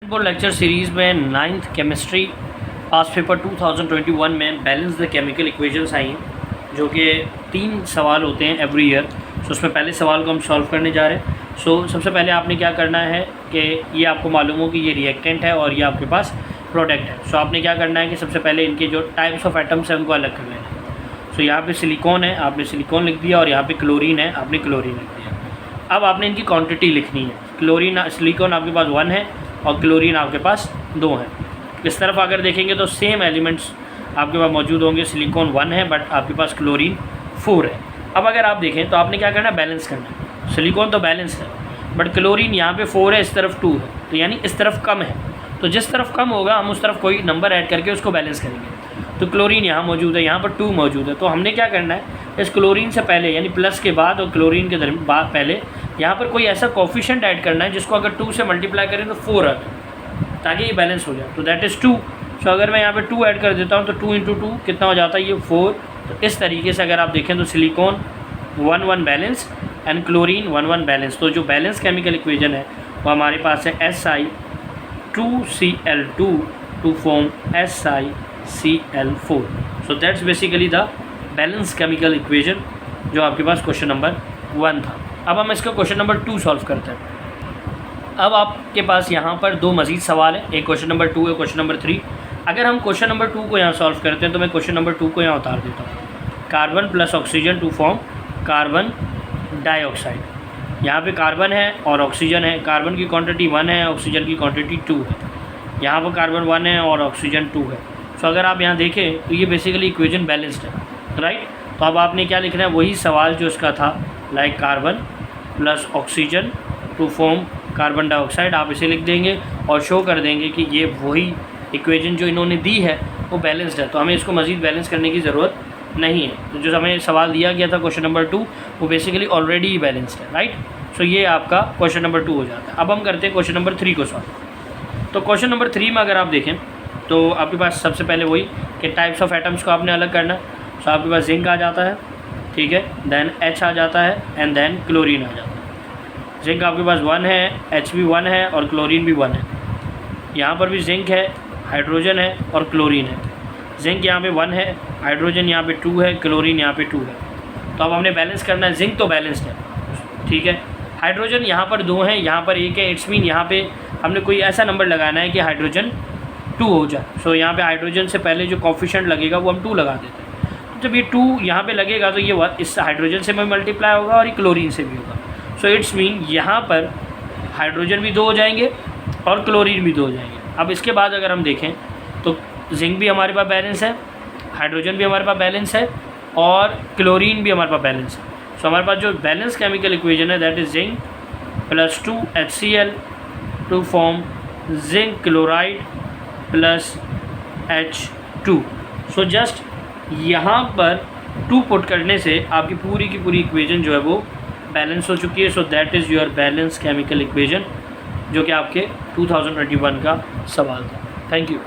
Board lecture series में 9th chemistry पास paper 2021 में balance the chemical equations आई हैं, जो कि 3 सवाल होते हैं एवरी ईयर। सो उसमें पहले सवाल को हम सॉल्व करने जा रहे हैं। सो सबसे पहले आपने क्या करना है कि ये आपको मालूम हो कि ये रिएक्टेंट है और ये आपके पास प्रोडक्ट है। सो आपने क्या करना है कि सबसे पहले इनके जो टाइप्स ऑफ एटम्स हैं उनको अलग कर लेना है। सो यहाँ पे सिलिकॉन है, आपने सिलिकॉन लिख दिया, और यहाँ पे क्लोरीन है, आपने क्लोरीन लिख दिया। अब आपने इनकी क्वांटिटी लिखनी है। क्लोरीन सिलिकॉन आपके पास 1 है और क्लोरीन आपके पास 2 है। इस तरफ अगर देखेंगे तो सेम एलिमेंट्स आपके पास मौजूद होंगे। सिलिकॉन 1 है बट आपके पास क्लोरीन 4 है। अब अगर आप देखें तो आपने क्या करना है, बैलेंस करना है। सिलिकॉन तो बैलेंस है बट क्लोरीन यहाँ पे 4 है, इस तरफ 2 है, तो यानी इस तरफ कम है। तो जिस तरफ कम होगा हम उस तरफ कोई नंबर ऐड करके उसको बैलेंस करेंगे। तो क्लोरीन यहाँ मौजूद है, यहाँ पर 2 मौजूद है, तो हमने क्या करना है, इस क्लोरीन से पहले यानी प्लस के बाद और क्लोरीन के बाद पहले यहाँ पर कोई ऐसा कोफिशिएंट ऐड करना है जिसको अगर 2 से मल्टीप्लाई करें तो 4 आ जाए, ताकि ये बैलेंस हो जाए। तो दैट इज़ 2। सो अगर मैं यहाँ पे 2 ऐड कर देता हूँ तो 2 × 2 कितना हो जाता है, ये 4। तो इस तरीके से अगर आप देखें तो silicon 1 balance and chlorine 1 balance. तो जो बैलेंस केमिकल इक्वेशन है वो हमारे पास है Si2Cl2 to form SiCl4। So that's basically the balance chemical equation जो आपके पास क्वेश्चन नंबर 1 था। अब हम इसका क्वेश्चन नंबर 2 सॉल्व करते हैं। अब आपके पास यहाँ पर 2 मज़ीद सवाल है, एक क्वेश्चन नंबर 2 है, क्वेश्चन नंबर 3। अगर हम क्वेश्चन नंबर 2 को यहाँ सॉल्व करते हैं तो मैं क्वेश्चन नंबर 2 को यहाँ उतार देता हूँ। Carbon plus oxygen to form carbon dioxide. यहाँ पे कार्बन है और ऑक्सीजन है। कार्बन की क्वांटिटी 1 है, ऑक्सीजन की क्वांटिटी 2 है। यहाँ पर कार्बन 1 है और ऑक्सीजन 2 है। सो अगर आप यहाँ देखें तो ये बेसिकली इक्वेशन बैलेंस्ड है, राइट। तो अब आपने क्या लिखना है, वही सवाल जो इसका था, like carbon plus oxygen to form carbon dioxide, आप इसे लिख देंगे और शो कर देंगे कि ये वही इक्वेशन जो इन्होंने दी है वो बैलेंस्ड है। तो हमें इसको मज़ीद बैलेंस करने की ज़रूरत नहीं है। तो जो हमें सवाल दिया गया था क्वेश्चन नंबर 2 वो बेसिकली ऑलरेडी ही बैलेंस्ड है, राइट। सो ये आपका क्वेश्चन नंबर 2 हो जाता है। अब हम करते हैं क्वेश्चन नंबर 3 को सॉल्व। तो क्वेश्चन नंबर 3 में अगर आप देखें तो आपके पास सबसे पहले वही कि टाइप्स ऑफ एटम्स को आपने अलग करना है। सो आपके पास जिंक आ जाता है, ठीक है, देन H आ जाता है एंड देन क्लोरीन आ जाता है। जिंक आपके पास 1 है, H भी 1 है और क्लोरीन भी 1 है। यहाँ पर भी जिंक है, हाइड्रोजन है और क्लोरीन है। जिंक यहाँ पे 1 है, हाइड्रोजन यहाँ पे 2 है, क्लोरीन यहाँ पे 2 है। तो अब हमने बैलेंस करना है। जिंक तो बैलेंस्ड है, ठीक है। हाइड्रोजन यहाँ पर 2 है, यहाँ पर 1 है। इट्स मीन यहाँ पे हमने कोई ऐसा नंबर लगाना है कि हाइड्रोजन 2 हो जाए। सो यहाँ पे हाइड्रोजन से पहले जो कोफिशिएंट लगेगा वो हम 2 लगा देते हैं। जब ये 2 यहाँ पे लगेगा तो ये इस हाइड्रोजन से भी मल्टीप्लाई होगा और ये क्लोरीन से भी होगा। सो इट्स मीन यहाँ पर हाइड्रोजन भी 2 हो जाएंगे और क्लोरीन भी 2 हो जाएंगे। अब इसके बाद अगर हम देखें तो जिंक भी हमारे पास बैलेंस है, हाइड्रोजन भी हमारे पास बैलेंस है और क्लोरीन भी हमारे पास बैलेंस है। सो हमारे पास जो बैलेंस केमिकल इक्वेशन है that is zinc plus 2 HCl to form zinc chloride plus H2। So just यहाँ पर 2 पुट करने से आपकी पूरी की पूरी इक्वेशन जो है वो बैलेंस हो चुकी है। So that is your balance chemical equation, जो कि आपके 2021 का सवाल था। Thank you.